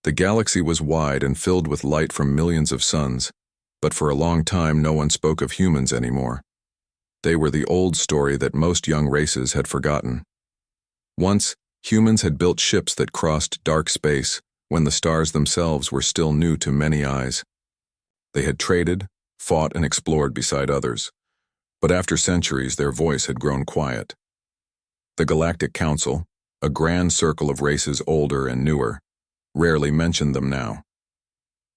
The galaxy was wide and filled with light from millions of suns, but for a long time no one spoke of humans anymore. They were the old story that most young races had forgotten. Once, humans had built ships that crossed dark space when the stars themselves were still new to many eyes. They had traded, fought, and explored beside others, but after centuries their voice had grown quiet. The Galactic Council, a grand circle of races older and newer, rarely mentioned them now.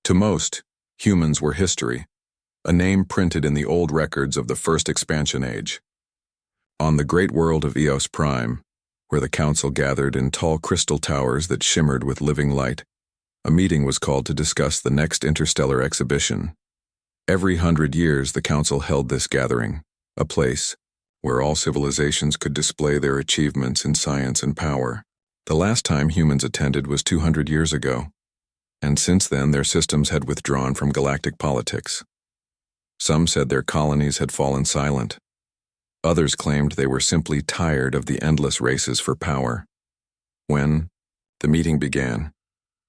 To most, humans were history, a name printed in the old records of the first expansion age. On the great world of Eos Prime, where the council gathered in tall crystal towers that shimmered with living light, a meeting was called to discuss the next interstellar exhibition. Every 100 years the council held this gathering, a place where all civilizations could display their achievements in science and power. The last time humans attended was 200 years ago, and since then their systems had withdrawn from galactic politics. Some said their colonies had fallen silent. Others claimed they were simply tired of the endless races for power. When the meeting began,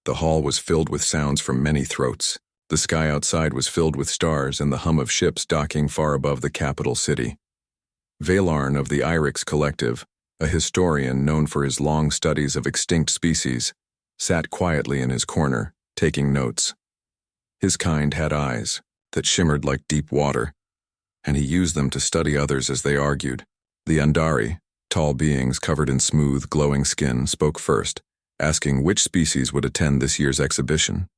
the hall was filled with sounds from many throats. The sky outside was filled with stars and the hum of ships docking far above the capital city. Valarn of the Irix Collective, a historian known for his long studies of extinct species, sat quietly in his corner, taking notes. His kind had eyes that shimmered like deep water, and he used them to study others as they argued. The Andari, tall beings covered in smooth, glowing skin, spoke first, asking which species would attend this year's exhibition.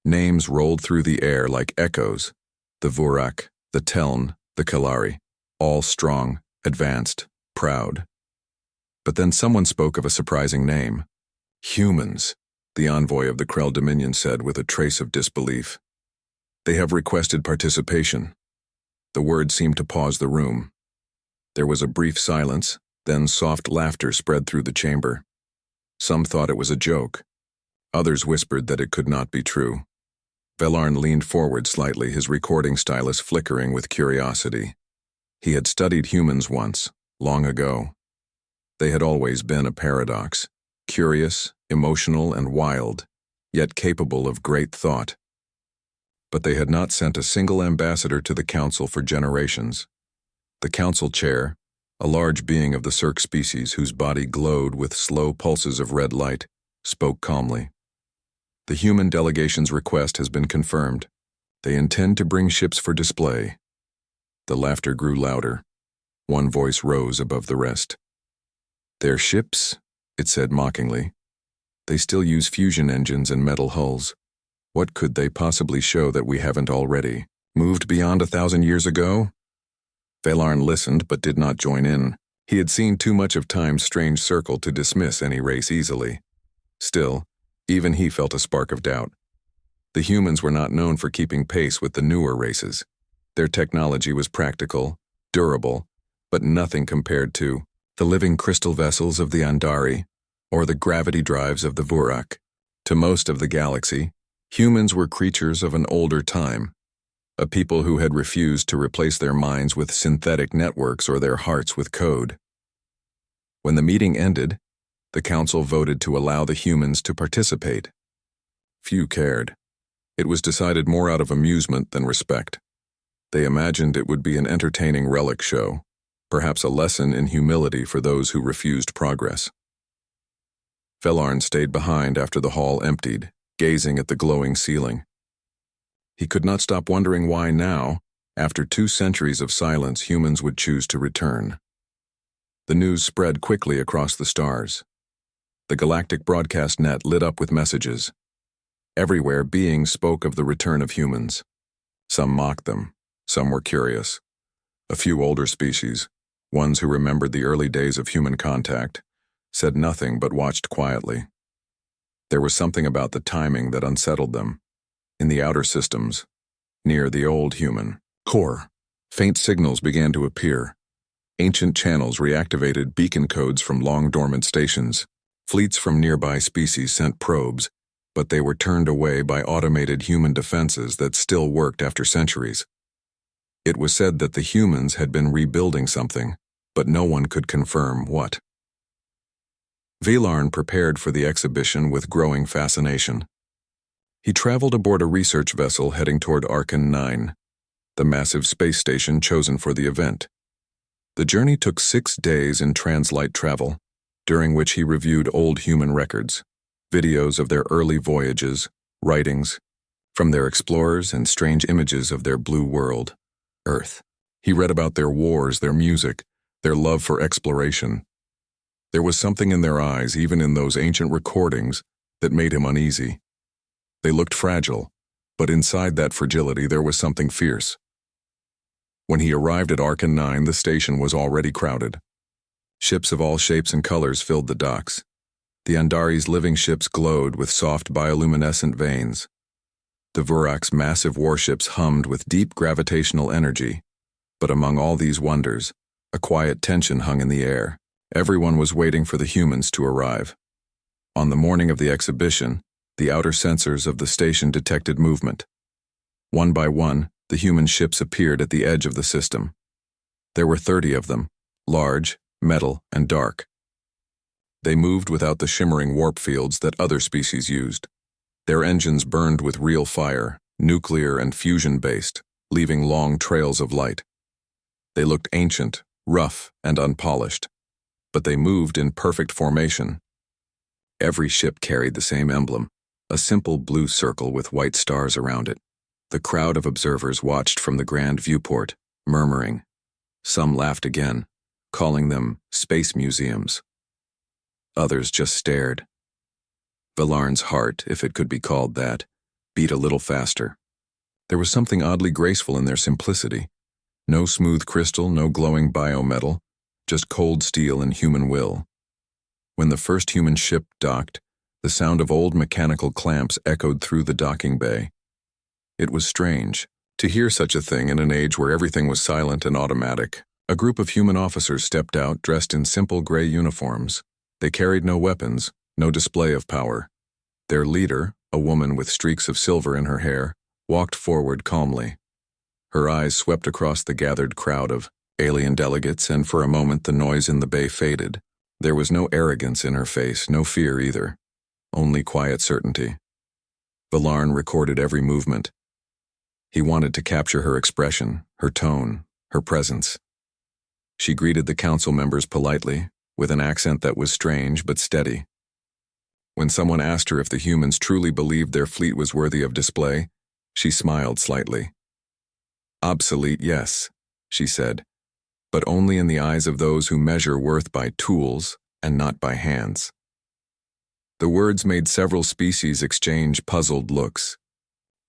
Names rolled through the air like echoes: the Vurak, the Teln, the Kalari, all strong, advanced, proud. But then someone spoke of a surprising name. Humans, the envoy of the Krell Dominion said with a trace of disbelief. They have requested participation. The word seemed to pause the room. There was a brief silence, then soft laughter spread through the chamber. Some thought it was a joke. Others whispered that it could not be true. Valarn leaned forward slightly, his recording stylus flickering with curiosity. He had studied humans once, long ago. They had always been a paradox, curious, emotional, and wild, yet capable of great thought. But they had not sent a single ambassador to the council for generations. The council chair, a large being of the Cirque species whose body glowed with slow pulses of red light, spoke calmly. The human delegation's request has been confirmed. They intend to bring ships for display. The laughter grew louder. One voice rose above the rest. Their ships, it said mockingly. They still use fusion engines and metal hulls. What could they possibly show that we haven't already? Moved beyond 1,000 years ago? Valarn listened but did not join in. He had seen too much of Time's strange circle to dismiss any race easily. Still, even he felt a spark of doubt. The humans were not known for keeping pace with the newer races. Their technology was practical, durable, but nothing compared to the living crystal vessels of the Andari or the gravity drives of the Vurak. To most of the galaxy, humans were creatures of an older time, a people who had refused to replace their minds with synthetic networks or their hearts with code. When the meeting ended, the council voted to allow the humans to participate. Few cared. It was decided more out of amusement than respect. They imagined it would be an entertaining relic show, perhaps a lesson in humility for those who refused progress. Valarn stayed behind after the hall emptied, gazing at the glowing ceiling. He could not stop wondering why now, after 2 centuries of silence, humans would choose to return. The news spread quickly across the stars. The galactic broadcast net lit up with messages. Everywhere, beings spoke of the return of humans. Some mocked them, some were curious. A few older species, ones who remembered the early days of human contact, said nothing but watched quietly. There was something about the timing that unsettled them. In the outer systems, near the old human core, faint signals began to appear. Ancient channels reactivated beacon codes from long-dormant stations. Fleets from nearby species sent probes, but they were turned away by automated human defenses that still worked after centuries. It was said that the humans had been rebuilding something, but no one could confirm what. Valarn prepared for the exhibition with growing fascination. He traveled aboard a research vessel heading toward Archon 9, the massive space station chosen for the event. The journey took 6 days in translight travel, during which he reviewed old human records, videos of their early voyages, writings from their explorers, and strange images of their blue world, Earth. He read about their wars, their music, their love for exploration. There was something in their eyes, even in those ancient recordings, that made him uneasy. They looked fragile, but inside that fragility there was something fierce. When he arrived at Archon 9, the station was already crowded. Ships of all shapes and colors filled the docks. The Andari's living ships glowed with soft bioluminescent veins. The Vurak's massive warships hummed with deep gravitational energy. But among all these wonders, a quiet tension hung in the air. Everyone was waiting for the humans to arrive. On the morning of the exhibition, the outer sensors of the station detected movement. One by one, the human ships appeared at the edge of the system. There were 30 of them, large, metal, and dark. They moved without the shimmering warp fields that other species used. Their engines burned with real fire, nuclear and fusion-based, leaving long trails of light. They looked ancient, rough, and unpolished, but they moved in perfect formation. Every ship carried the same emblem, a simple blue circle with white stars around it. The crowd of observers watched from the grand viewport, murmuring. Some laughed again, calling them space museums. Others just stared. Valarn's heart, if it could be called that, beat a little faster. There was something oddly graceful in their simplicity. No smooth crystal, no glowing biometal, just cold steel and human will. When the first human ship docked, the sound of old mechanical clamps echoed through the docking bay. It was strange to hear such a thing in an age where everything was silent and automatic. A group of human officers stepped out dressed in simple gray uniforms. They carried no weapons, no display of power. Their leader, a woman with streaks of silver in her hair, walked forward calmly. Her eyes swept across the gathered crowd of alien delegates, and for a moment the noise in the bay faded. There was no arrogance in her face, no fear either, only quiet certainty. Valarn recorded every movement. He wanted to capture her expression, her tone, her presence. She greeted the council members politely, with an accent that was strange but steady. When someone asked her if the humans truly believed their fleet was worthy of display, she smiled slightly. Obsolete, yes, she said, but only in the eyes of those who measure worth by tools and not by hands. The words made several species exchange puzzled looks.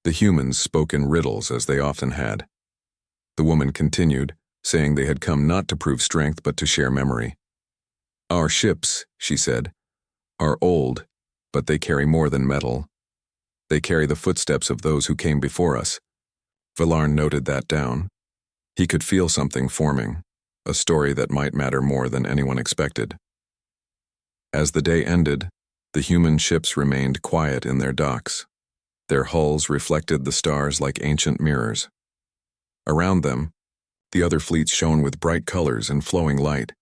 The humans spoke in riddles, as they often had. The woman continued, saying they had come not to prove strength but to share memory. Our ships, she said, are old, but they carry more than metal. They carry the footsteps of those who came before us. Valarn noted that down. He could feel something forming, a story that might matter more than anyone expected. As the day ended, the human ships remained quiet in their docks. Their hulls reflected the stars like ancient mirrors. Around them, the other fleets shone with bright colors and flowing light,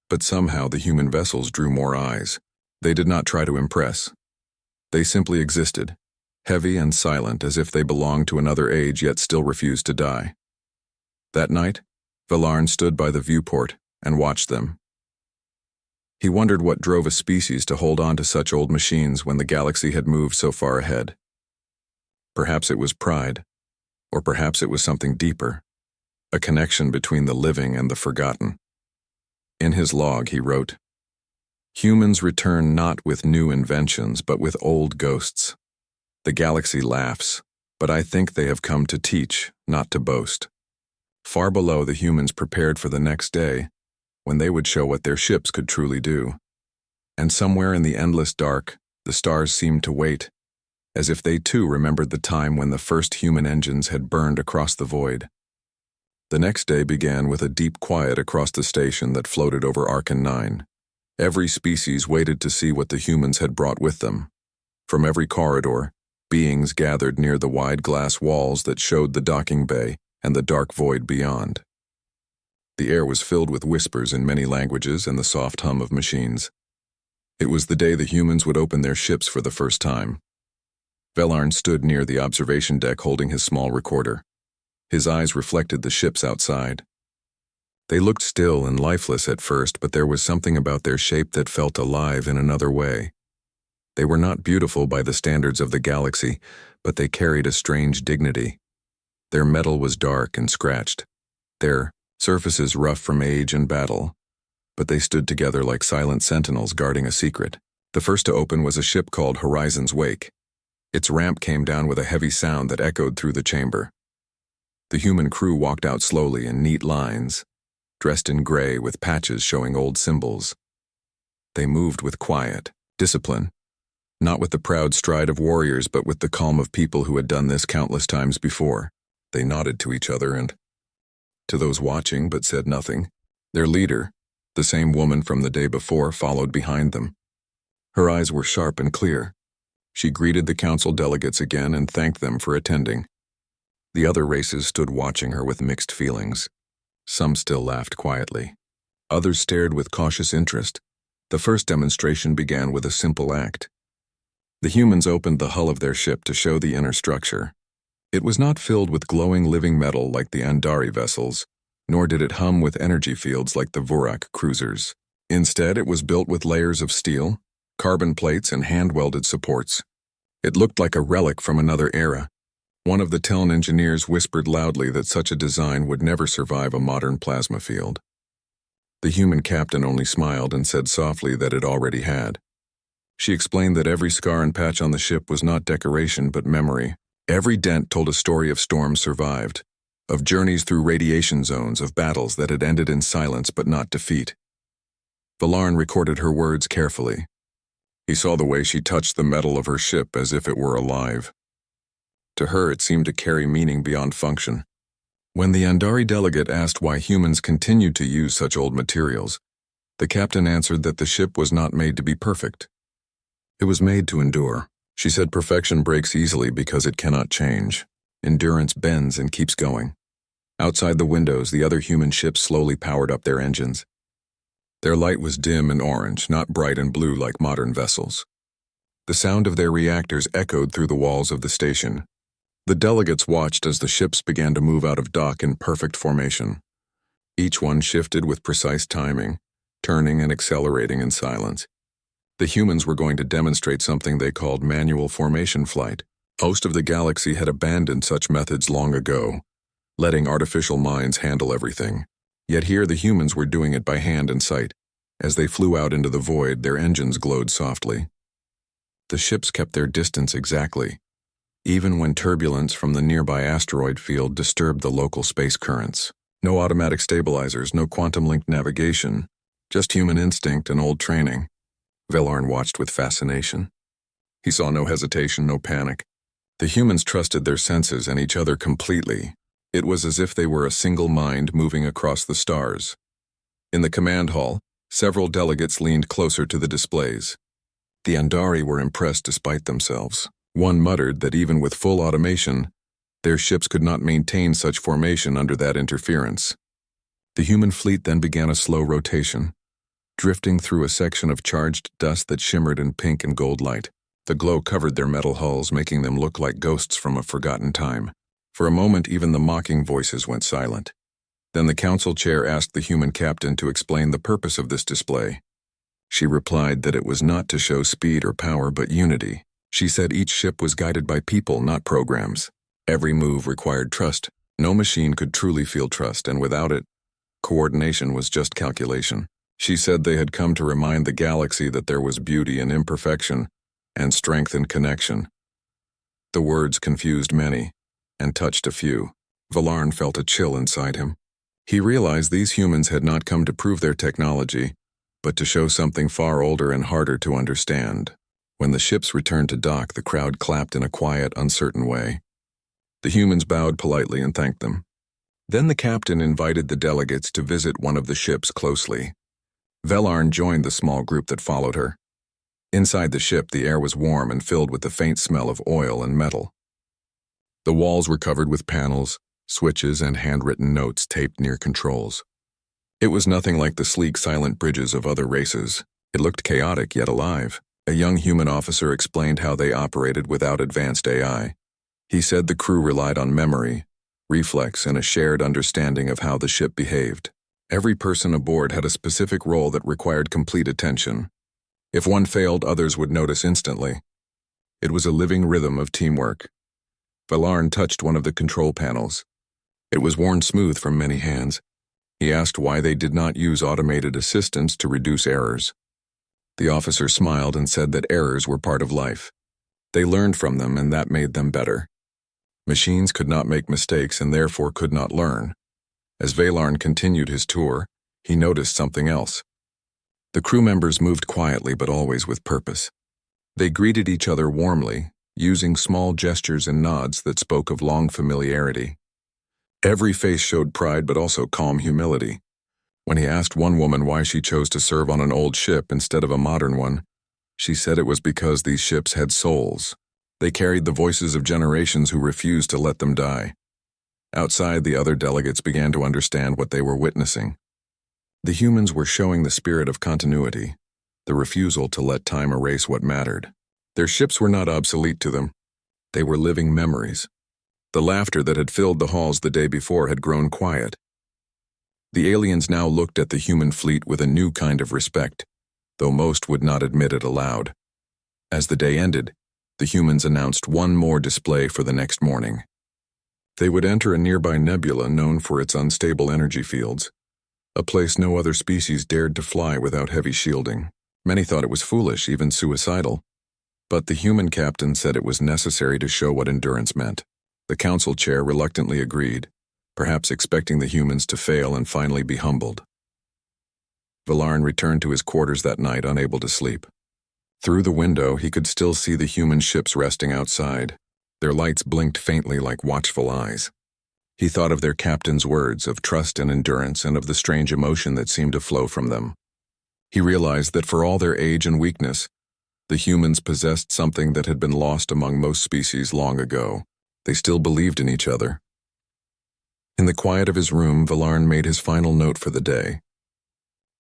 but somehow the human vessels drew more eyes. They did not try to impress. They simply existed, heavy and silent as if they belonged to another age yet still refused to die. That night, Valarn stood by the viewport and watched them. He wondered what drove a species to hold on to such old machines when the galaxy had moved so far ahead. Perhaps it was pride, or perhaps it was something deeper, a connection between the living and the forgotten. In his log, he wrote, "Humans return not with new inventions, but with old ghosts. The galaxy laughs, but I think they have come to teach, not to boast." Far below, the humans prepared for the next day, when they would show what their ships could truly do. And somewhere in the endless dark, the stars seemed to wait, as if they too remembered the time when the first human engines had burned across the void. The next day began with a deep quiet across the station that floated over Archon 9. Every species waited to see what the humans had brought with them. From every corridor, beings gathered near the wide glass walls that showed the docking bay and the dark void beyond. The air was filled with whispers in many languages and the soft hum of machines. It was the day the humans would open their ships for the first time. Velarn stood near the observation deck holding his small recorder. His eyes reflected the ships outside. They looked still and lifeless at first, but there was something about their shape that felt alive in another way. They were not beautiful by the standards of the galaxy, but they carried a strange dignity. Their metal was dark and scratched, their surfaces rough from age and battle, but they stood together like silent sentinels guarding a secret. The first to open was a ship called Horizon's Wake. Its ramp came down with a heavy sound that echoed through the chamber. The human crew walked out slowly in neat lines, dressed in gray with patches showing old symbols. They moved with quiet discipline, not with the proud stride of warriors, but with the calm of people who had done this countless times before. They nodded to each other and to those watching but said nothing. Their leader, the same woman from the day before, followed behind them. Her eyes were sharp and clear. She greeted the council delegates again and thanked them for attending. The other races stood watching her with mixed feelings. Some still laughed quietly. Others stared with cautious interest. The first demonstration began with a simple act. The humans opened the hull of their ship to show the inner structure. It was not filled with glowing living metal like the Andari vessels, nor did it hum with energy fields like the Vorak cruisers. Instead, it was built with layers of steel, carbon plates, and hand-welded supports. It looked like a relic from another era. One of the Teln engineers whispered loudly that such a design would never survive a modern plasma field. The human captain only smiled and said softly that it already had. She explained that every scar and patch on the ship was not decoration but memory. Every dent told a story of storms survived, of journeys through radiation zones, of battles that had ended in silence but not defeat. Velarn recorded her words carefully. He saw the way she touched the metal of her ship as if it were alive. To her, it seemed to carry meaning beyond function. When the Andari delegate asked why humans continued to use such old materials, the captain answered that the ship was not made to be perfect. It was made to endure. She said perfection breaks easily because it cannot change. Endurance bends and keeps going. Outside the windows, the other human ships slowly powered up their engines. Their light was dim and orange, not bright and blue like modern vessels. The sound of their reactors echoed through the walls of the station. The delegates watched as the ships began to move out of dock in perfect formation. Each one shifted with precise timing, turning and accelerating in silence. The humans were going to demonstrate something they called manual formation flight. Most of the galaxy had abandoned such methods long ago, letting artificial minds handle everything. Yet here the humans were doing it by hand and sight. As they flew out into the void, their engines glowed softly. The ships kept their distance exactly, even when turbulence from the nearby asteroid field disturbed the local space currents. No automatic stabilizers, no quantum-linked navigation, just human instinct and old training. Velarn watched with fascination. He saw no hesitation, no panic. The humans trusted their senses and each other completely. It was as if they were a single mind moving across the stars. In the command hall, several delegates leaned closer to the displays. The Andari were impressed despite themselves. One muttered that even with full automation, their ships could not maintain such formation under that interference. The human fleet then began a slow rotation, drifting through a section of charged dust that shimmered in pink and gold light. The glow covered their metal hulls, making them look like ghosts from a forgotten time. For a moment, even the mocking voices went silent. Then the council chair asked the human captain to explain the purpose of this display. She replied that it was not to show speed or power, but unity. She said each ship was guided by people, not programs. Every move required trust. No machine could truly feel trust, and without it, coordination was just calculation. She said they had come to remind the galaxy that there was beauty in imperfection and strength in connection. The words confused many and touched a few. Velarn felt a chill inside him. He realized these humans had not come to prove their technology, but to show something far older and harder to understand. When the ships returned to dock, the crowd clapped in a quiet, uncertain way. The humans bowed politely and thanked them. Then the captain invited the delegates to visit one of the ships closely. Velarn joined the small group that followed her. Inside the ship, the air was warm and filled with the faint smell of oil and metal. The walls were covered with panels, switches, and handwritten notes taped near controls. It was nothing like the sleek, silent bridges of other races. It looked chaotic yet alive. A young human officer explained how they operated without advanced AI. He said the crew relied on memory, reflex, and a shared understanding of how the ship behaved. Every person aboard had a specific role that required complete attention. If one failed, others would notice instantly. It was a living rhythm of teamwork. Valarn touched one of the control panels. It was worn smooth from many hands. He asked why they did not use automated assistants to reduce errors. The officer smiled and said that errors were part of life. They learned from them, and that made them better. Machines could not make mistakes and therefore could not learn. As Valarn continued his tour, he noticed something else. The crew members moved quietly but always with purpose. They greeted each other warmly, using small gestures and nods that spoke of long familiarity. Every face showed pride but also calm humility. When he asked one woman why she chose to serve on an old ship instead of a modern one, she said it was because these ships had souls. They carried the voices of generations who refused to let them die. Outside, the other delegates began to understand what they were witnessing. The humans were showing the spirit of continuity, the refusal to let time erase what mattered. Their ships were not obsolete to them. They were living memories. The laughter that had filled the halls the day before had grown quiet. The aliens now looked at the human fleet with a new kind of respect, though most would not admit it aloud. As the day ended, the humans announced one more display for the next morning. They would enter a nearby nebula known for its unstable energy fields, a place no other species dared to fly without heavy shielding. Many thought it was foolish, even suicidal, but the human captain said it was necessary to show what endurance meant. The council chair reluctantly agreed, perhaps expecting the humans to fail and finally be humbled. Valarn returned to his quarters that night, unable to sleep. Through the window, he could still see the human ships resting outside. Their lights blinked faintly like watchful eyes. He thought of their captain's words of trust and endurance and of the strange emotion that seemed to flow from them. He realized that for all their age and weakness, the humans possessed something that had been lost among most species long ago. They still believed in each other. In the quiet of his room, Valarn made his final note for the day.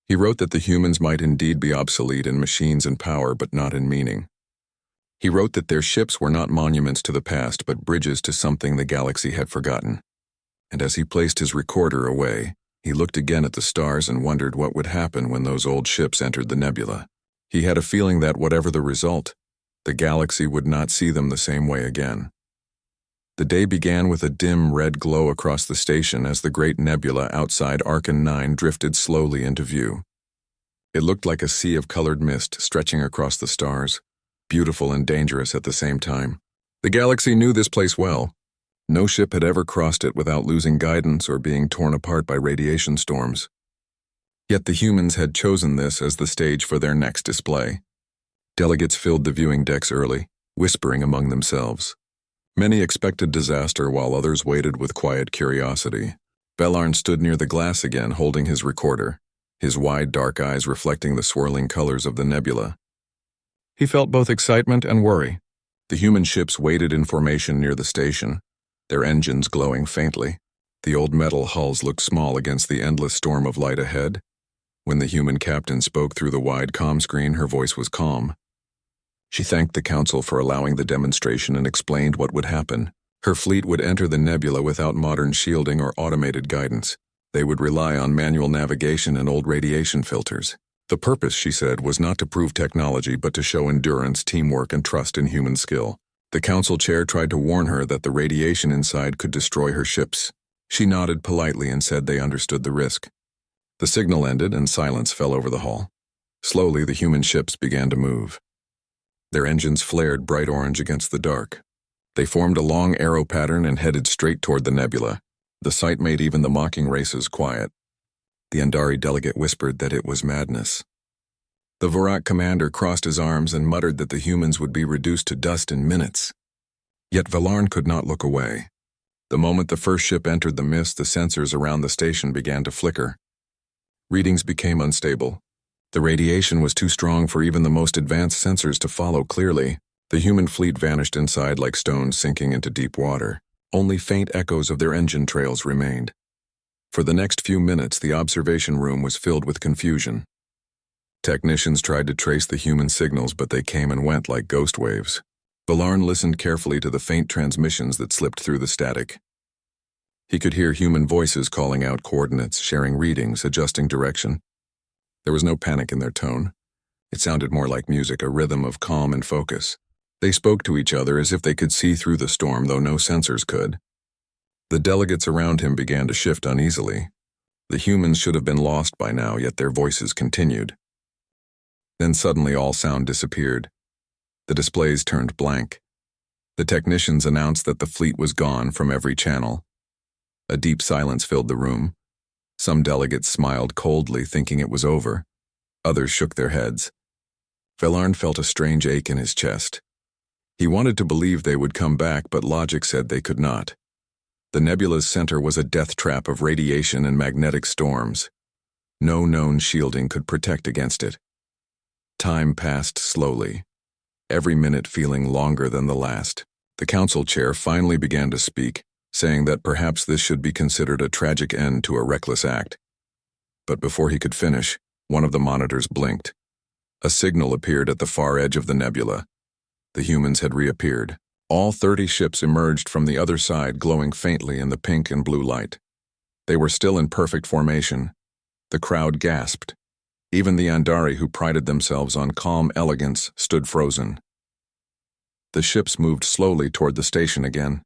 He wrote that the humans might indeed be obsolete in machines and power, but not in meaning. He wrote that their ships were not monuments to the past, but bridges to something the galaxy had forgotten. And as he placed his recorder away, he looked again at the stars and wondered what would happen when those old ships entered the nebula. He had a feeling that whatever the result, the galaxy would not see them the same way again. The day began with a dim red glow across the station as the great nebula outside Arcan 9 drifted slowly into view. It looked like a sea of colored mist stretching across the stars, beautiful and dangerous at the same time. The galaxy knew this place well. No ship had ever crossed it without losing guidance or being torn apart by radiation storms. Yet the humans had chosen this as the stage for their next display. Delegates filled the viewing decks early, whispering among themselves. Many expected disaster while others waited with quiet curiosity. Valarn stood near the glass again, holding his recorder, his wide dark eyes reflecting the swirling colors of the nebula. He felt both excitement and worry. The human ships waited in formation near the station, their engines glowing faintly. The old metal hulls looked small against the endless storm of light ahead. When the human captain spoke through the wide comm screen, her voice was calm. She thanked the council for allowing the demonstration and explained what would happen. Her fleet would enter the nebula without modern shielding or automated guidance. They would rely on manual navigation and old radiation filters. The purpose, she said, was not to prove technology but to show endurance, teamwork, and trust in human skill. The council chair tried to warn her that the radiation inside could destroy her ships. She nodded politely and said they understood the risk. The signal ended and silence fell over the hall. Slowly, the human ships began to move. Their engines flared bright orange against the dark. They formed a long arrow pattern and headed straight toward the nebula. The sight made even the mocking races quiet. The Andari delegate whispered that it was madness. The Vorak commander crossed his arms and muttered that the humans would be reduced to dust in minutes. Yet Valarn could not look away. The moment the first ship entered the mist, the sensors around the station began to flicker. Readings became unstable. The radiation was too strong for even the most advanced sensors to follow clearly. The human fleet vanished inside like stones sinking into deep water. Only faint echoes of their engine trails remained. For the next few minutes, the observation room was filled with confusion. Technicians tried to trace the human signals, but they came and went like ghost waves. Valarn listened carefully to the faint transmissions that slipped through the static. He could hear human voices calling out coordinates, sharing readings, adjusting direction. There was no panic in their tone. It sounded more like music, a rhythm of calm and focus. They spoke to each other as if they could see through the storm, though no sensors could. The delegates around him began to shift uneasily. The humans should have been lost by now, yet their voices continued. Then suddenly all sound disappeared. The displays turned blank. The technicians announced that the fleet was gone from every channel. A deep silence filled the room. Some delegates smiled coldly, thinking it was over. Others shook their heads. Valarn felt a strange ache in his chest. He wanted to believe they would come back, but logic said they could not. The nebula's center was a death trap of radiation and magnetic storms. No known shielding could protect against it. Time passed slowly, every minute feeling longer than the last. The council chair finally began to speak, saying that perhaps this should be considered a tragic end to a reckless act. But before he could finish, one of the monitors blinked. A signal appeared at the far edge of the nebula. The humans had reappeared. All 30 ships emerged from the other side, glowing faintly in the pink and blue light. They were still in perfect formation. The crowd gasped. Even the Andari, who prided themselves on calm elegance, stood frozen. The ships moved slowly toward the station again.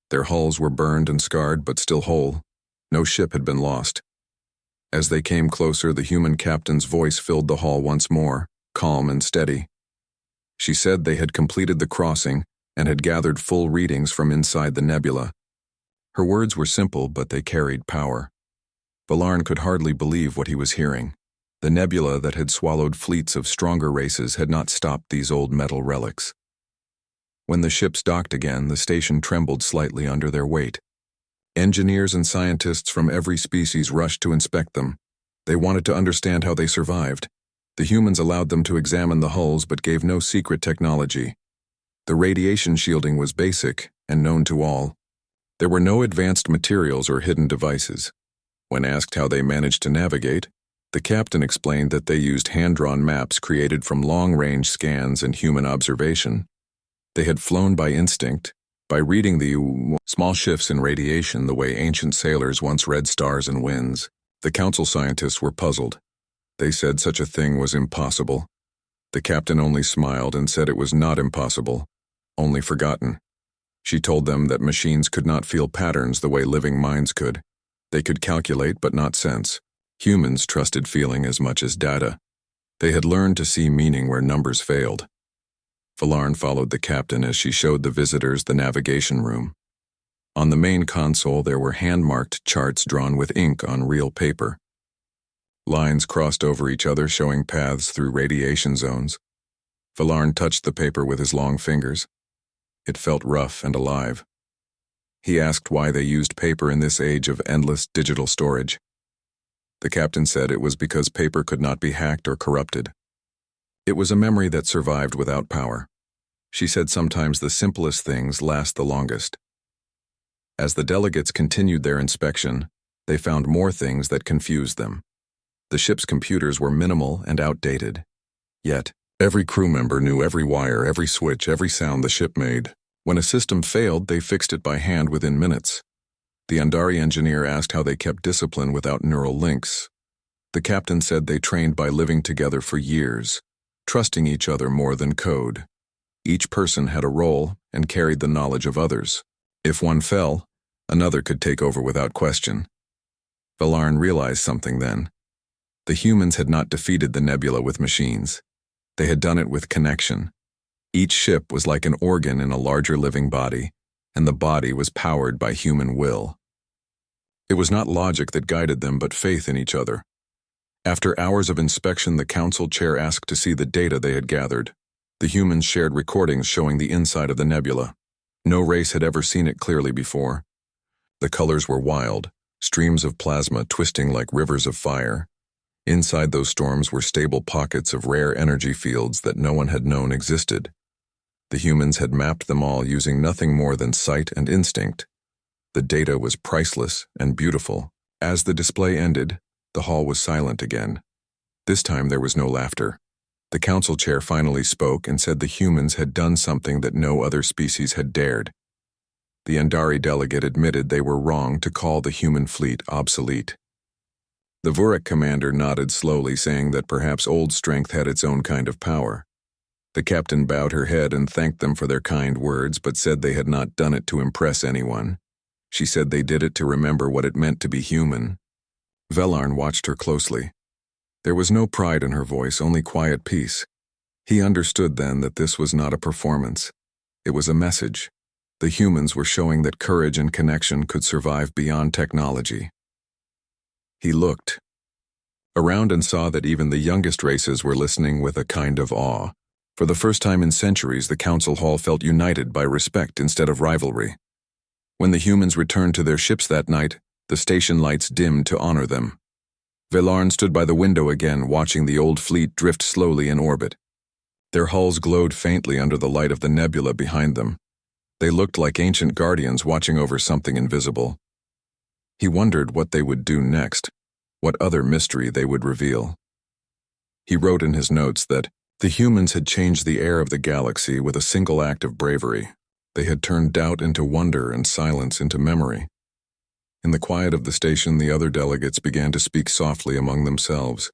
Their hulls were burned and scarred, but still whole. No ship had been lost. As they came closer, the human captain's voice filled the hall once more, calm and steady. She said they had completed the crossing and had gathered full readings from inside the nebula. Her words were simple, but they carried power. Valarn could hardly believe what he was hearing. The nebula that had swallowed fleets of stronger races had not stopped these old metal relics. When the ships docked again, the station trembled slightly under their weight. Engineers and scientists from every species rushed to inspect them. They wanted to understand how they survived. The humans allowed them to examine the hulls but gave no secret technology. The radiation shielding was basic and known to all. There were no advanced materials or hidden devices. When asked how they managed to navigate, the captain explained that they used hand-drawn maps created from long-range scans and human observation. They had flown by instinct, by reading the small shifts in radiation the way ancient sailors once read stars and winds. The council scientists were puzzled. They said such a thing was impossible. The captain only smiled and said it was not impossible, only forgotten. She told them that machines could not feel patterns the way living minds could. They could calculate but not sense. Humans trusted feeling as much as data. They had learned to see meaning where numbers failed. Valarn followed the captain as she showed the visitors the navigation room. On the main console there were hand-marked charts drawn with ink on real paper. Lines crossed over each other showing paths through radiation zones. Valarn touched the paper with his long fingers. It felt rough and alive. He asked why they used paper in this age of endless digital storage. The captain said it was because paper could not be hacked or corrupted. It was a memory that survived without power. She said sometimes the simplest things last the longest. As the delegates continued their inspection, they found more things that confused them. The ship's computers were minimal and outdated. Yet, every crew member knew every wire, every switch, every sound the ship made. When a system failed, they fixed it by hand within minutes. The Andari engineer asked how they kept discipline without neural links. The captain said they trained by living together for years, trusting each other more than code. Each person had a role and carried the knowledge of others. If one fell, another could take over without question. Valarn realized something then. The humans had not defeated the nebula with machines. They had done it with connection. Each ship was like an organ in a larger living body, and the body was powered by human will. It was not logic that guided them, but faith in each other. After hours of inspection, the council chair asked to see the data they had gathered. The humans shared recordings showing the inside of the nebula. No race had ever seen it clearly before. The colors were wild, streams of plasma twisting like rivers of fire. Inside those storms were stable pockets of rare energy fields that no one had known existed. The humans had mapped them all using nothing more than sight and instinct. The data was priceless and beautiful. As the display ended, the hall was silent again. This time there was no laughter. The council chair finally spoke and said the humans had done something that no other species had dared. The Andari delegate admitted they were wrong to call the human fleet obsolete. The Vuric commander nodded slowly, saying that perhaps old strength had its own kind of power. The captain bowed her head and thanked them for their kind words, but said they had not done it to impress anyone. She said they did it to remember what it meant to be human. Velarn watched her closely. There was no pride in her voice, only quiet peace. He understood then that this was not a performance. It was a message. The humans were showing that courage and connection could survive beyond technology. He looked around and saw that even the youngest races were listening with a kind of awe. For the first time in centuries, the council hall felt united by respect instead of rivalry. When the humans returned to their ships that night, the station lights dimmed to honor them. Velarn stood by the window again, watching the old fleet drift slowly in orbit. Their hulls glowed faintly under the light of the nebula behind them. They looked like ancient guardians watching over something invisible. He wondered what they would do next, what other mystery they would reveal. He wrote in his notes that the humans had changed the air of the galaxy with a single act of bravery. They had turned doubt into wonder and silence into memory. In the quiet of the station, the other delegates began to speak softly among themselves.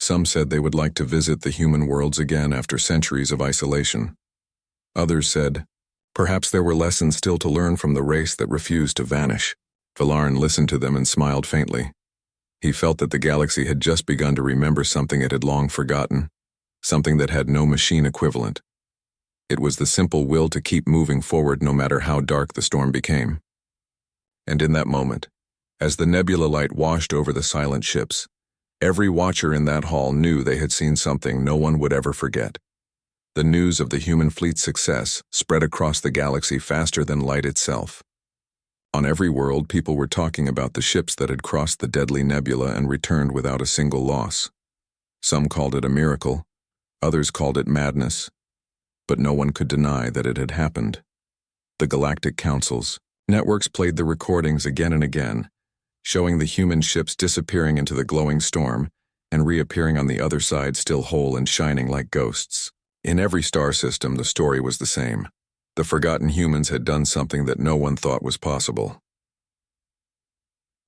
Some said they would like to visit the human worlds again after centuries of isolation. Others said, perhaps there were lessons still to learn from the race that refused to vanish. Velarn listened to them and smiled faintly. He felt that the galaxy had just begun to remember something it had long forgotten, something that had no machine equivalent. It was the simple will to keep moving forward no matter how dark the storm became. And in that moment, as the nebula light washed over the silent ships, every watcher in that hall knew they had seen something no one would ever forget. The news of the human fleet's success spread across the galaxy faster than light itself. On every world, people were talking about the ships that had crossed the deadly nebula and returned without a single loss. Some called it a miracle, others called it madness, but no one could deny that it had happened. The galactic councils, networks played the recordings again and again, showing the human ships disappearing into the glowing storm and reappearing on the other side still whole and shining like ghosts. In every star system, the story was the same. The forgotten humans had done something that no one thought was possible.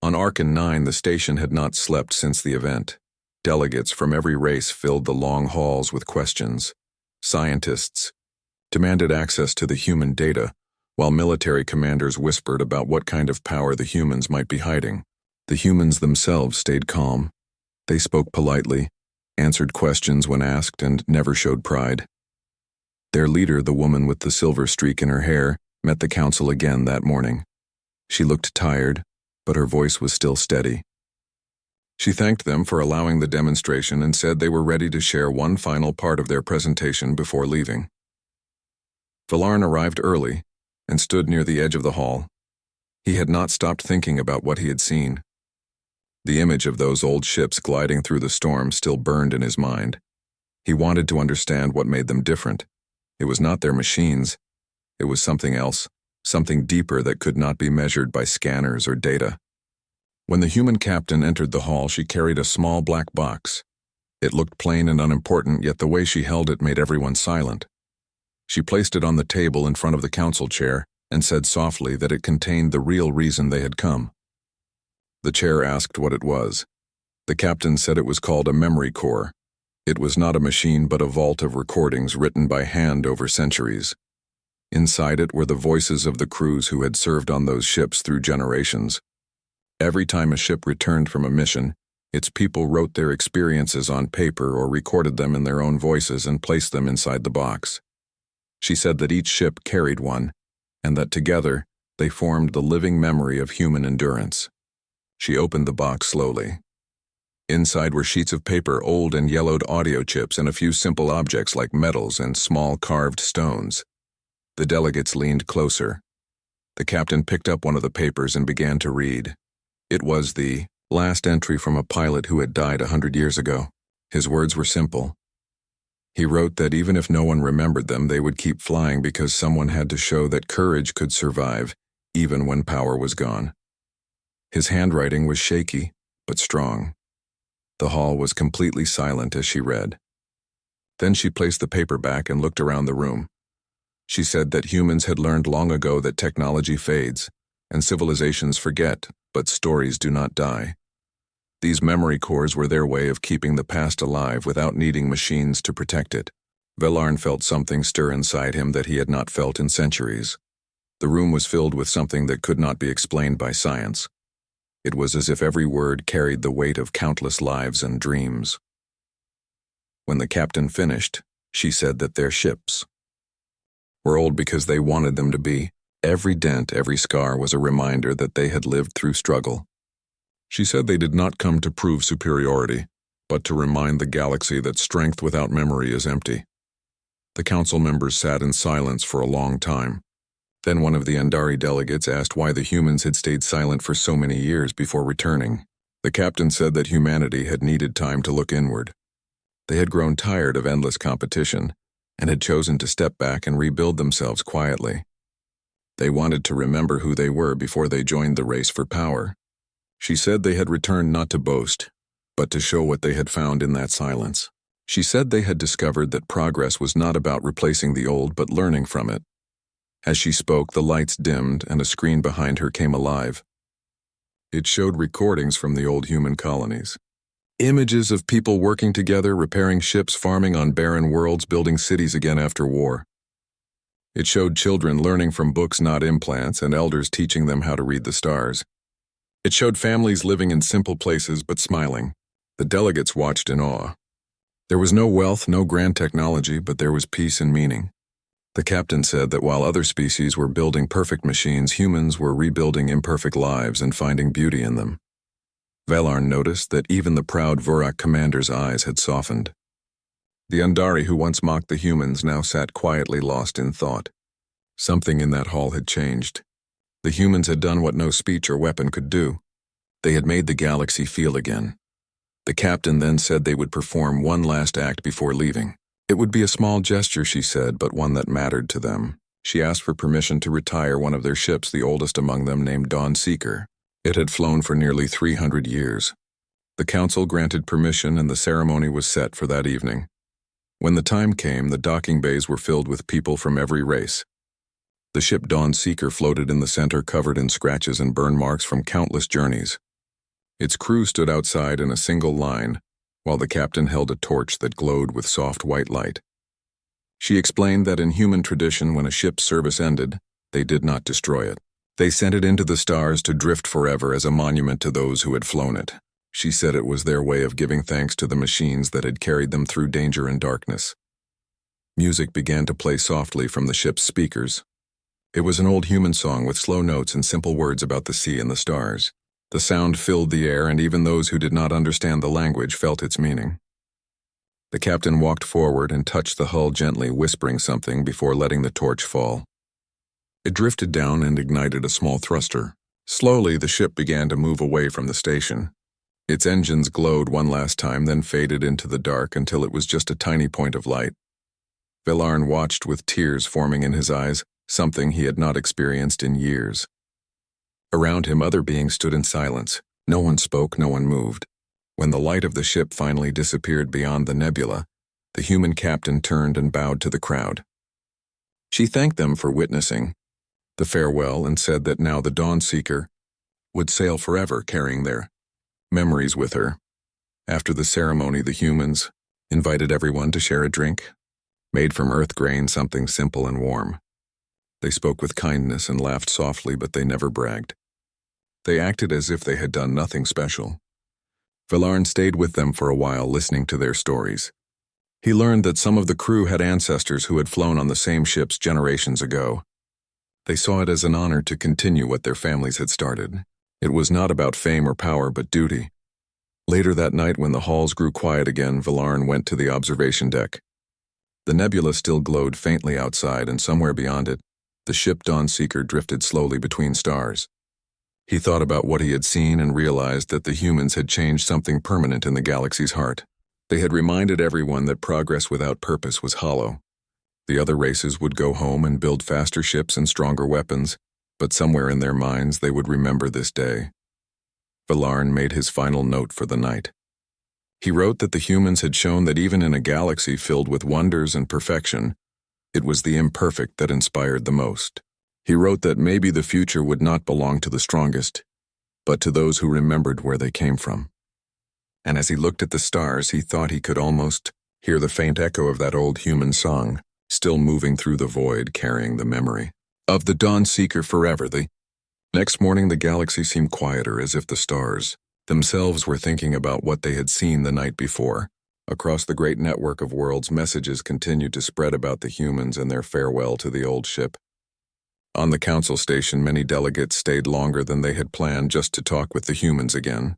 On Arkan 9, the station had not slept since the event. Delegates from every race filled the long halls with questions. Scientists demanded access to the human data, while military commanders whispered about what kind of power the humans might be hiding. The humans themselves stayed calm. They spoke politely, answered questions when asked, and never showed pride. Their leader, the woman with the silver streak in her hair, met the council again that morning. She looked tired, but her voice was still steady. She thanked them for allowing the demonstration and said they were ready to share one final part of their presentation before leaving. Velarn arrived early and stood near the edge of the hall. He had not stopped thinking about what he had seen. The image of those old ships gliding through the storm still burned in his mind. He wanted to understand what made them different. It was not their machines. It was something else, something deeper that could not be measured by scanners or data. When the human captain entered the hall, she carried a small black box. It looked plain and unimportant, yet the way she held it made everyone silent. She placed it on the table in front of the council chair and said softly that it contained the real reason they had come. The chair asked what it was. The captain said it was called a memory core. It was not a machine but a vault of recordings written by hand over centuries. Inside it were the voices of the crews who had served on those ships through generations. Every time a ship returned from a mission, its people wrote their experiences on paper or recorded them in their own voices and placed them inside the box. She said that each ship carried one, and that together they formed the living memory of human endurance. She opened the box slowly. Inside were sheets of paper, old and yellowed audio chips, and a few simple objects like medals and small carved stones. The delegates leaned closer. The captain picked up one of the papers and began to read. It was the last entry from a pilot who had died 100 years ago. His words were simple. He wrote that even if no one remembered them, they would keep flying because someone had to show that courage could survive, even when power was gone. His handwriting was shaky, but strong. The hall was completely silent as she read. Then she placed the paper back and looked around the room. She said that humans had learned long ago that technology fades, and civilizations forget, but stories do not die. These memory cores were their way of keeping the past alive without needing machines to protect it. Velarn felt something stir inside him that he had not felt in centuries. The room was filled with something that could not be explained by science. It was as if every word carried the weight of countless lives and dreams. When the captain finished, she said that their ships were old because they wanted them to be. Every dent, every scar was a reminder that they had lived through struggle. She said they did not come to prove superiority, but to remind the galaxy that strength without memory is empty. The council members sat in silence for a long time. Then one of the Andari delegates asked why the humans had stayed silent for so many years before returning. The captain said that humanity had needed time to look inward. They had grown tired of endless competition and had chosen to step back and rebuild themselves quietly. They wanted to remember who they were before they joined the race for power. She said they had returned not to boast, but to show what they had found in that silence. She said they had discovered that progress was not about replacing the old but learning from it. As she spoke, the lights dimmed and a screen behind her came alive. It showed recordings from the old human colonies. Images of people working together, repairing ships, farming on barren worlds, building cities again after war. It showed children learning from books, not implants, and elders teaching them how to read the stars. It showed families living in simple places but smiling. The delegates watched in awe. There was no wealth, no grand technology, but there was peace and meaning. The captain said that while other species were building perfect machines, humans were rebuilding imperfect lives and finding beauty in them. Velarn noticed that even the proud Vurak commander's eyes had softened. The Andari who once mocked the humans now sat quietly lost in thought. Something in that hall had changed. The humans had done what no speech or weapon could do. They had made the galaxy feel again. The captain then said they would perform one last act before leaving. It would be a small gesture, she said, but one that mattered to them. She asked for permission to retire one of their ships, the oldest among them, named Dawn Seeker. It had flown for nearly 300 years. The council granted permission and the ceremony was set for that evening. When the time came, the docking bays were filled with people from every race. The ship Dawn Seeker floated in the center, covered in scratches and burn marks from countless journeys. Its crew stood outside in a single line, while the captain held a torch that glowed with soft white light. She explained that in human tradition, when a ship's service ended, they did not destroy it. They sent it into the stars to drift forever as a monument to those who had flown it. She said it was their way of giving thanks to the machines that had carried them through danger and darkness. Music began to play softly from the ship's speakers. It was an old human song with slow notes and simple words about the sea and the stars. The sound filled the air, and even those who did not understand the language felt its meaning. The captain walked forward and touched the hull gently, whispering something before letting the torch fall. It drifted down and ignited a small thruster. Slowly, the ship began to move away from the station. Its engines glowed one last time, then faded into the dark until it was just a tiny point of light. Velarn watched with tears forming in his eyes, something he had not experienced in years. Around him, other beings stood in silence. No one spoke, no one moved. When the light of the ship finally disappeared beyond the nebula, the human captain turned and bowed to the crowd. She thanked them for witnessing the farewell and said that now the Dawn Seeker would sail forever, carrying their memories with her. After the ceremony, the humans invited everyone to share a drink, made from earth grain, something simple and warm. They spoke with kindness and laughed softly, but they never bragged. They acted as if they had done nothing special. Velarn stayed with them for a while, listening to their stories. He learned that some of the crew had ancestors who had flown on the same ships generations ago. They saw it as an honor to continue what their families had started. It was not about fame or power, but duty. Later that night, when the halls grew quiet again, Velarn went to the observation deck. The nebula still glowed faintly outside, and somewhere beyond it, the ship Dawn Seeker drifted slowly between stars. He thought about what he had seen and realized that the humans had changed something permanent in the galaxy's heart. They had reminded everyone that progress without purpose was hollow. The other races would go home and build faster ships and stronger weapons, but somewhere in their minds they would remember this day. Velarn made his final note for the night. He wrote that the humans had shown that even in a galaxy filled with wonders and perfection, it was the imperfect that inspired the most. He wrote that maybe the future would not belong to the strongest, but to those who remembered where they came from. And as he looked at the stars, he thought he could almost hear the faint echo of that old human song, still moving through the void, carrying the memory of the dawn seeker forever. The next morning, the galaxy seemed quieter, as if the stars themselves were thinking about what they had seen the night before. Across the great network of worlds, messages continued to spread about the humans and their farewell to the old ship. On the council station, many delegates stayed longer than they had planned just to talk with the humans again.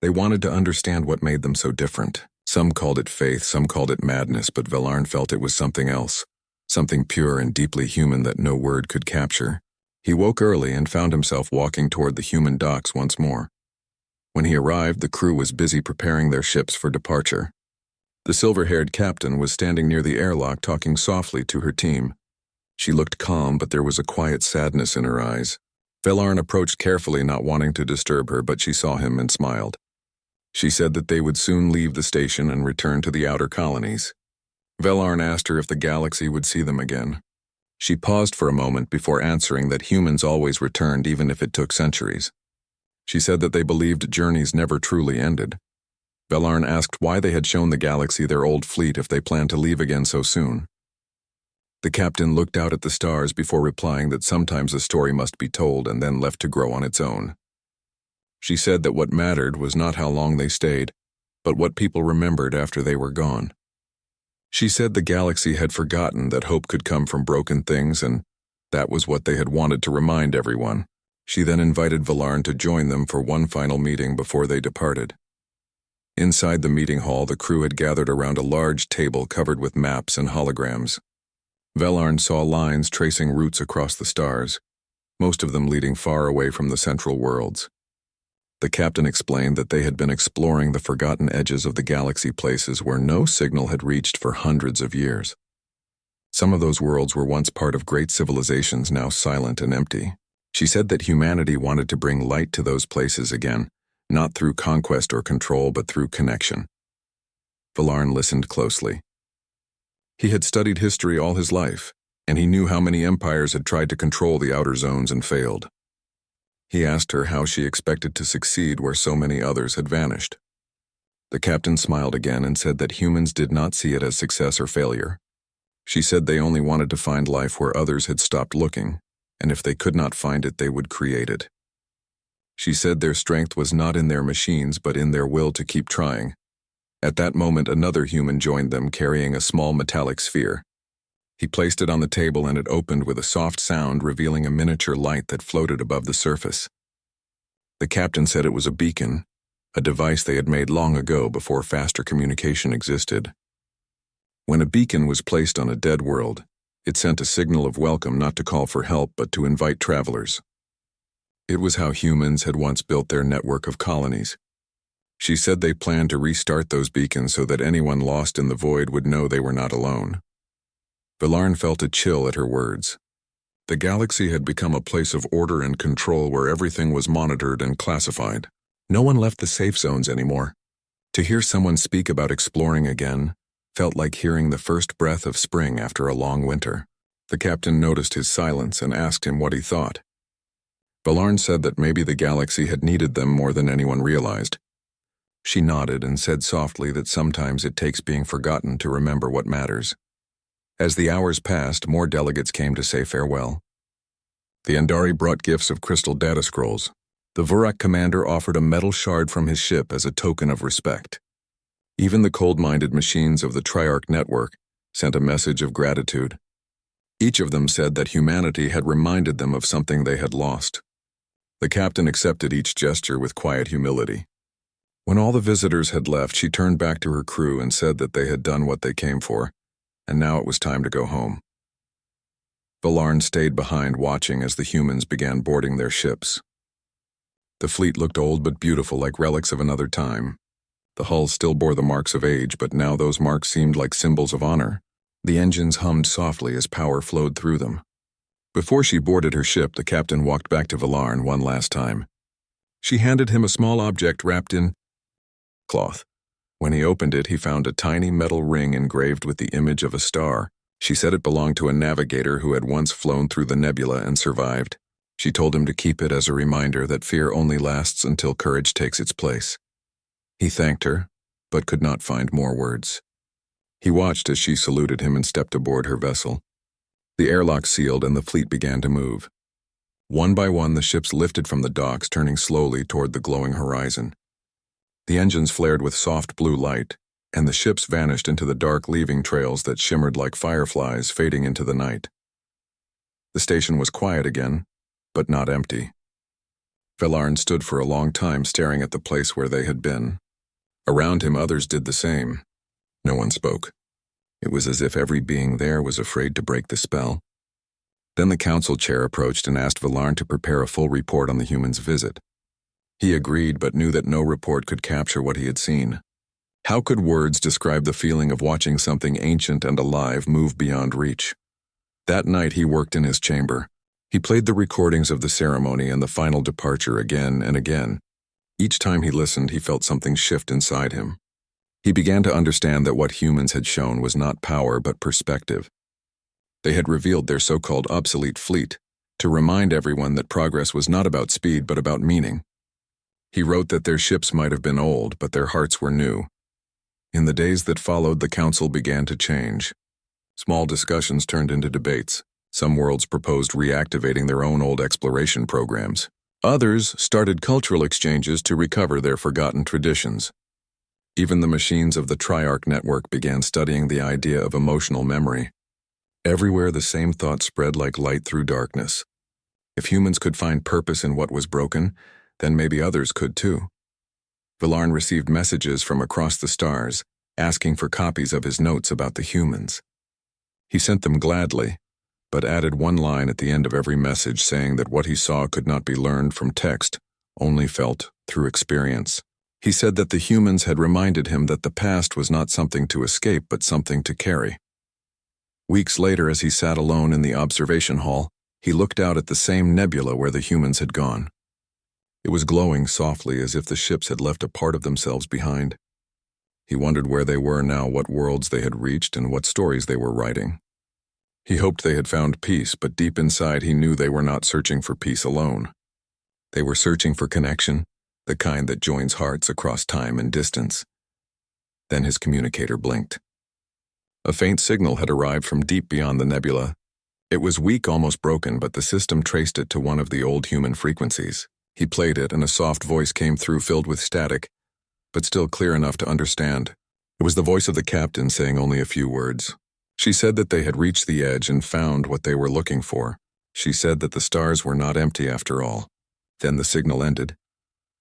They wanted to understand what made them so different. Some called it faith, some called it madness, but Velarn felt it was something else, something pure and deeply human that no word could capture. He woke early and found himself walking toward the human docks once more. When he arrived, the crew was busy preparing their ships for departure. The silver-haired captain was standing near the airlock talking softly to her team. She looked calm, but there was a quiet sadness in her eyes. Velarn approached carefully, not wanting to disturb her, but she saw him and smiled. She said that they would soon leave the station and return to the outer colonies. Velarn asked her if the galaxy would see them again. She paused for a moment before answering that humans always returned, even if it took centuries. She said that they believed journeys never truly ended. Velarn asked why they had shown the galaxy their old fleet if they planned to leave again so soon. The captain looked out at the stars before replying that sometimes a story must be told and then left to grow on its own. She said that what mattered was not how long they stayed, but what people remembered after they were gone. She said the galaxy had forgotten that hope could come from broken things, and that was what they had wanted to remind everyone. She then invited Velarn to join them for one final meeting before they departed. Inside the meeting hall, the crew had gathered around a large table covered with maps and holograms. Velarn saw lines tracing routes across the stars, most of them leading far away from the central worlds. The captain explained that they had been exploring the forgotten edges of the galaxy, places where no signal had reached for hundreds of years. Some of those worlds were once part of great civilizations, now silent and empty. She said that humanity wanted to bring light to those places again, not through conquest or control, but through connection. Velarn listened closely. He had studied history all his life, and he knew how many empires had tried to control the outer zones and failed. He asked her how she expected to succeed where so many others had vanished. The captain smiled again and said that humans did not see it as success or failure. She said they only wanted to find life where others had stopped looking, and if they could not find it, they would create it. She said their strength was not in their machines, but in their will to keep trying. At that moment, another human joined them, carrying a small metallic sphere. He placed it on the table and it opened with a soft sound, revealing a miniature light that floated above the surface. The captain said it was a beacon, a device they had made long ago before faster communication existed. When a beacon was placed on a dead world, it sent a signal of welcome, not to call for help, but to invite travelers. It was how humans had once built their network of colonies. She said they planned to restart those beacons so that anyone lost in the void would know they were not alone. Velarn felt a chill at her words. The galaxy had become a place of order and control where everything was monitored and classified. No one left the safe zones anymore. To hear someone speak about exploring again felt like hearing the first breath of spring after a long winter. The captain noticed his silence and asked him what he thought. Velarn said that maybe the galaxy had needed them more than anyone realized. She nodded and said softly that sometimes it takes being forgotten to remember what matters. As the hours passed, more delegates came to say farewell. The Andari brought gifts of crystal data scrolls. The Vurak commander offered a metal shard from his ship as a token of respect. Even the cold-minded machines of the Triarch network sent a message of gratitude. Each of them said that humanity had reminded them of something they had lost. The captain accepted each gesture with quiet humility. When all the visitors had left, she turned back to her crew and said that they had done what they came for, and now it was time to go home. Velarn stayed behind, watching as the humans began boarding their ships. The fleet looked old but beautiful, like relics of another time. The hulls still bore the marks of age, but now those marks seemed like symbols of honor. The engines hummed softly as power flowed through them. Before she boarded her ship, the captain walked back to Velarn one last time. She handed him a small object wrapped in cloth. When he opened it, he found a tiny metal ring engraved with the image of a star. She said it belonged to a navigator who had once flown through the nebula and survived. She told him to keep it as a reminder that fear only lasts until courage takes its place. He thanked her, but could not find more words. He watched as she saluted him and stepped aboard her vessel. The airlock sealed and the fleet began to move. One by one, the ships lifted from the docks, turning slowly toward the glowing horizon. The engines flared with soft blue light, and the ships vanished into the dark leaving trails that shimmered like fireflies fading into the night. The station was quiet again, but not empty. Velarn stood for a long time staring at the place where they had been. Around him, others did the same. No one spoke. It was as if every being there was afraid to break the spell. Then the council chair approached and asked Velarn to prepare a full report on the humans' visit. He agreed, but knew that no report could capture what he had seen. How could words describe the feeling of watching something ancient and alive move beyond reach? That night he worked in his chamber. He played the recordings of the ceremony and the final departure again and again. Each time he listened, he felt something shift inside him. He began to understand that what humans had shown was not power but perspective. They had revealed their so-called obsolete fleet to remind everyone that progress was not about speed but about meaning. He wrote that their ships might have been old, but their hearts were new. In the days that followed, the council began to change. Small discussions turned into debates. Some worlds proposed reactivating their own old exploration programs. Others started cultural exchanges to recover their forgotten traditions. Even the machines of the Triarch network began studying the idea of emotional memory. Everywhere the same thought spread like light through darkness. If humans could find purpose in what was broken, then maybe others could too. Velarn received messages from across the stars, asking for copies of his notes about the humans. He sent them gladly, but added one line at the end of every message saying that what he saw could not be learned from text, only felt through experience. He said that the humans had reminded him that the past was not something to escape but something to carry. Weeks later, as he sat alone in the observation hall, he looked out at the same nebula where the humans had gone. It was glowing softly as if the ships had left a part of themselves behind. He wondered where they were now, what worlds they had reached, and what stories they were writing. He hoped they had found peace, but deep inside he knew they were not searching for peace alone. They were searching for connection, the kind that joins hearts across time and distance. Then his communicator blinked. A faint signal had arrived from deep beyond the nebula. It was weak, almost broken, but the system traced it to one of the old human frequencies. He played it, and a soft voice came through filled with static, but still clear enough to understand. It was the voice of the captain saying only a few words. She said that they had reached the edge and found what they were looking for. She said that the stars were not empty after all. Then the signal ended.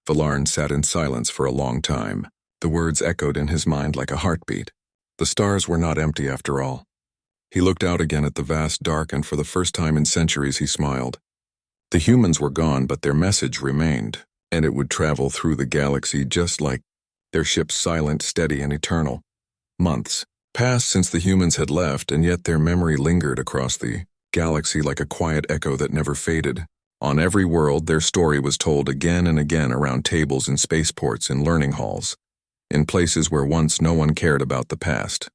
Velarn sat in silence for a long time. The words echoed in his mind like a heartbeat. The stars were not empty after all. He looked out again at the vast dark, and for the first time in centuries he smiled. The humans were gone, but their message remained, and it would travel through the galaxy just like their ships, silent, steady, and eternal. Months passed since the humans had left, and yet their memory lingered across the galaxy like a quiet echo that never faded. On every world, their story was told again and again around tables in spaceports and learning halls, in places where once no one cared about the past.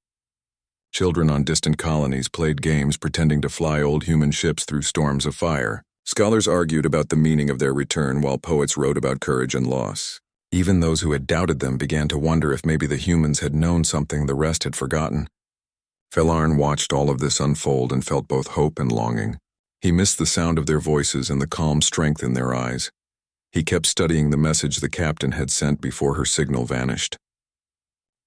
Children on distant colonies played games pretending to fly old human ships through storms of fire. Scholars argued about the meaning of their return, while poets wrote about courage and loss. Even those who had doubted them began to wonder if maybe the humans had known something the rest had forgotten. Velarn watched all of this unfold and felt both hope and longing. He missed the sound of their voices and the calm strength in their eyes. He kept studying the message the captain had sent before her signal vanished.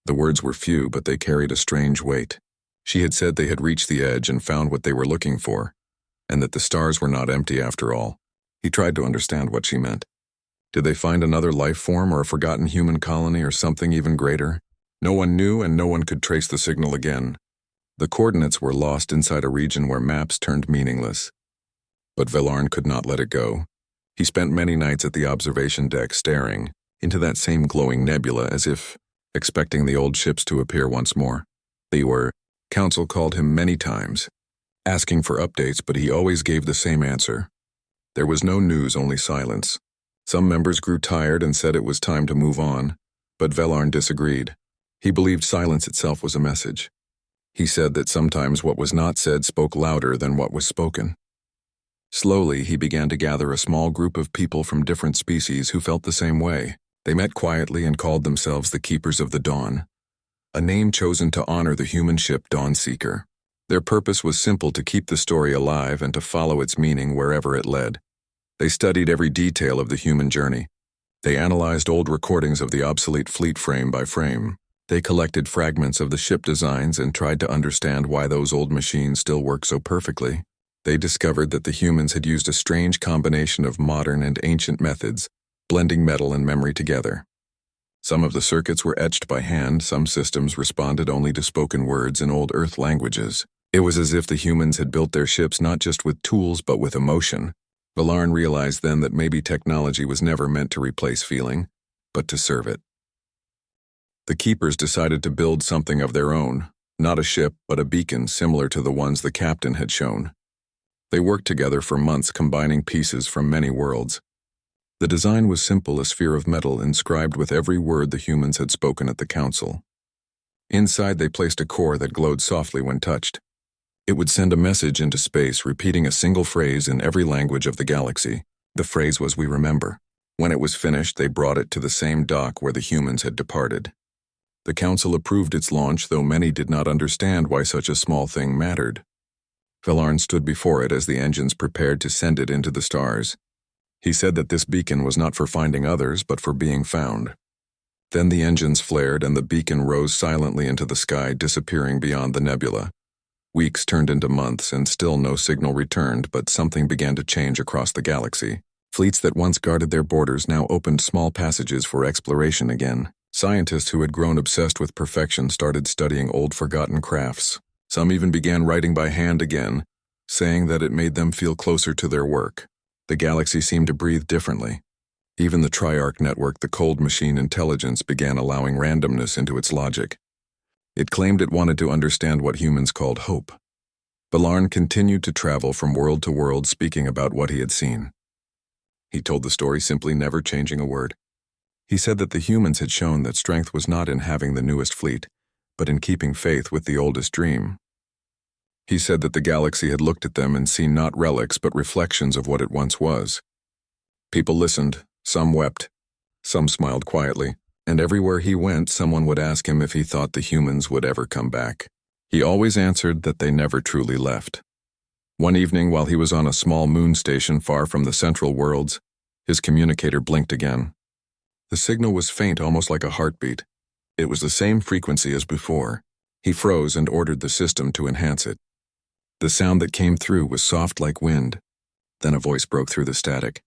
The words were few, but they carried a strange weight. She had said they had reached the edge and found what they were looking for, and that the stars were not empty after all. He tried to understand what she meant. Did they find another life form or a forgotten human colony or something even greater? No one knew, and no one could trace the signal again. The coordinates were lost inside a region where maps turned meaningless. But Velarn could not let it go. He spent many nights at the observation deck staring into that same glowing nebula as if expecting the old ships to appear once more. Council called him many times, asking for updates, but he always gave the same answer. There was no news, only silence. Some members grew tired and said it was time to move on, but Velarn disagreed. He believed silence itself was a message. He said that sometimes what was not said spoke louder than what was spoken. Slowly, he began to gather a small group of people from different species who felt the same way. They met quietly and called themselves the Keepers of the Dawn, a name chosen to honor the human ship Dawn Seeker. Their purpose was simple: to keep the story alive and to follow its meaning wherever it led. They studied every detail of the human journey. They analyzed old recordings of the obsolete fleet frame by frame. They collected fragments of the ship designs and tried to understand why those old machines still work so perfectly. They discovered that the humans had used a strange combination of modern and ancient methods, blending metal and memory together. Some of the circuits were etched by hand, some systems responded only to spoken words in old Earth languages. It was as if the humans had built their ships not just with tools but with emotion. Valarn realized then that maybe technology was never meant to replace feeling, but to serve it. The Keepers decided to build something of their own, not a ship, but a beacon similar to the ones the captain had shown. They worked together for months, combining pieces from many worlds. The design was simple: a sphere of metal inscribed with every word the humans had spoken at the council. Inside, they placed a core that glowed softly when touched. It would send a message into space, repeating a single phrase in every language of the galaxy. The phrase was, "We remember." When it was finished, they brought it to the same dock where the humans had departed. The council approved its launch, though many did not understand why such a small thing mattered. Valarn stood before it as the engines prepared to send it into the stars. He said that this beacon was not for finding others, but for being found. Then the engines flared and the beacon rose silently into the sky, disappearing beyond the nebula. Weeks turned into months and still no signal returned, but something began to change across the galaxy. Fleets that once guarded their borders now opened small passages for exploration again. Scientists who had grown obsessed with perfection started studying old forgotten crafts. Some even began writing by hand again, saying that it made them feel closer to their work. The galaxy seemed to breathe differently. Even the Triarch network, the cold machine intelligence, began allowing randomness into its logic. It claimed it wanted to understand what humans called hope. Valarn continued to travel from world to world, speaking about what he had seen. He told the story simply, never changing a word. He said that the humans had shown that strength was not in having the newest fleet, but in keeping faith with the oldest dream. He said that the galaxy had looked at them and seen not relics but reflections of what it once was. People listened, some wept, some smiled quietly, and everywhere he went someone would ask him if he thought the humans would ever come back. He always answered that they never truly left. One evening, while he was on a small moon station far from the central worlds, his communicator blinked again. The signal was faint, almost like a heartbeat. It was the same frequency as before. He froze and ordered the system to enhance it. The sound that came through was soft like wind. Then a voice broke through the static.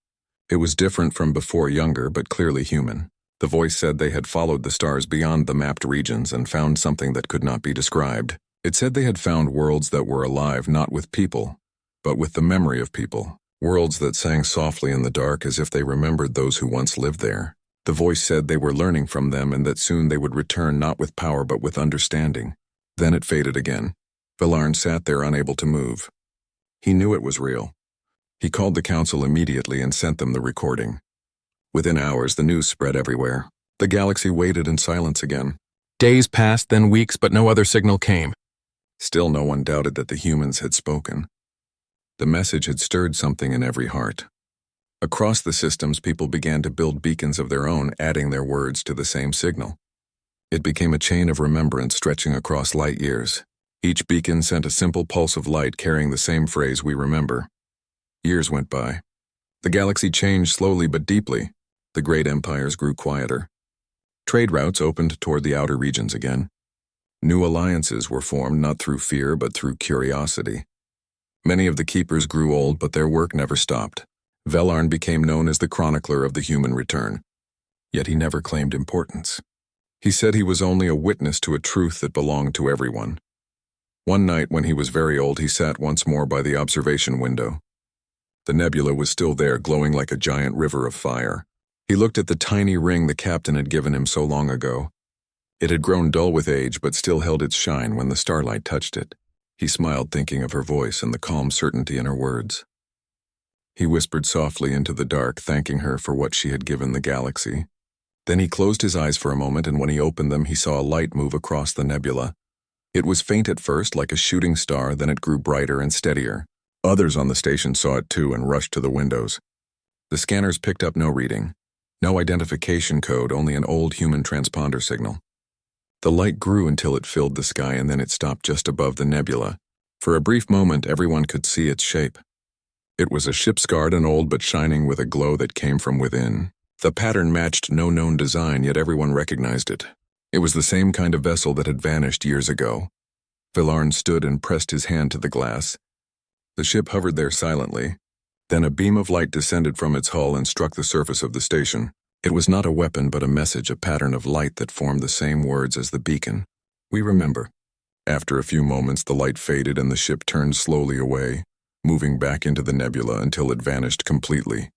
It was different from before, younger but clearly human. The voice said they had followed the stars beyond the mapped regions and found something that could not be described. It said they had found worlds that were alive not with people, but with the memory of people. Worlds that sang softly in the dark as if they remembered those who once lived there. The voice said they were learning from them and that soon they would return not with power but with understanding. Then it faded again. Valarn sat there unable to move. He knew it was real. He called the council immediately and sent them the recording. Within hours, the news spread everywhere. The galaxy waited in silence again. Days passed, then weeks, but no other signal came. Still no one doubted that the humans had spoken. The message had stirred something in every heart. Across the systems, people began to build beacons of their own, adding their words to the same signal. It became a chain of remembrance stretching across light years. Each beacon sent a simple pulse of light carrying the same phrase, "We remember." Years went by. The galaxy changed slowly but deeply. The great empires grew quieter. Trade routes opened toward the outer regions again. New alliances were formed not through fear but through curiosity. Many of the Keepers grew old, but their work never stopped. Valarn became known as the chronicler of the human return. Yet he never claimed importance. He said he was only a witness to a truth that belonged to everyone. One night, when he was very old, he sat once more by the observation window. The nebula was still there, glowing like a giant river of fire. He looked at the tiny ring the captain had given him so long ago. It had grown dull with age, but still held its shine when the starlight touched it. He smiled, thinking of her voice and the calm certainty in her words. He whispered softly into the dark, thanking her for what she had given the galaxy. Then he closed his eyes for a moment, and when he opened them, he saw a light move across the nebula. It was faint at first, like a shooting star, then it grew brighter and steadier. Others on the station saw it too and rushed to the windows. The scanners picked up no reading. No identification code, only an old human transponder signal. The light grew until it filled the sky, and then it stopped just above the nebula. For a brief moment, everyone could see its shape. It was a ship's guard, and old but shining with a glow that came from within. The pattern matched no known design, yet everyone recognized it. It was the same kind of vessel that had vanished years ago. Villarn stood and pressed his hand to the glass. The ship hovered there silently. Then a beam of light descended from its hull and struck the surface of the station. It was not a weapon, but a message, a pattern of light that formed the same words as the beacon. "We remember." After a few moments, the light faded and the ship turned slowly away, moving back into the nebula until it vanished completely.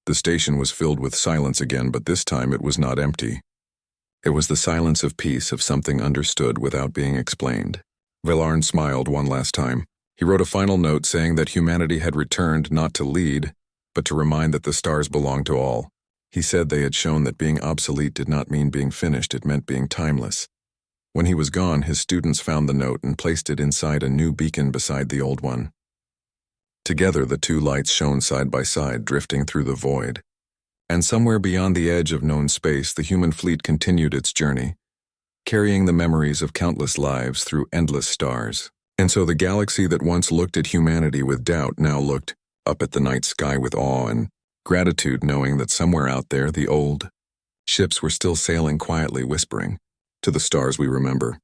The station was filled with silence again, but this time it was not empty. It was the silence of peace, of something understood without being explained. Villarn smiled one last time. He wrote a final note saying that humanity had returned not to lead, but to remind that the stars belonged to all. He said they had shown that being obsolete did not mean being finished, it meant being timeless. When he was gone, his students found the note and placed it inside a new beacon beside the old one. Together, the two lights shone side by side, drifting through the void. And somewhere beyond the edge of known space, the human fleet continued its journey, carrying the memories of countless lives through endless stars. And so the galaxy that once looked at humanity with doubt now looked up at the night sky with awe and gratitude, knowing that somewhere out there the old ships were still sailing quietly, whispering, "To the stars we remember."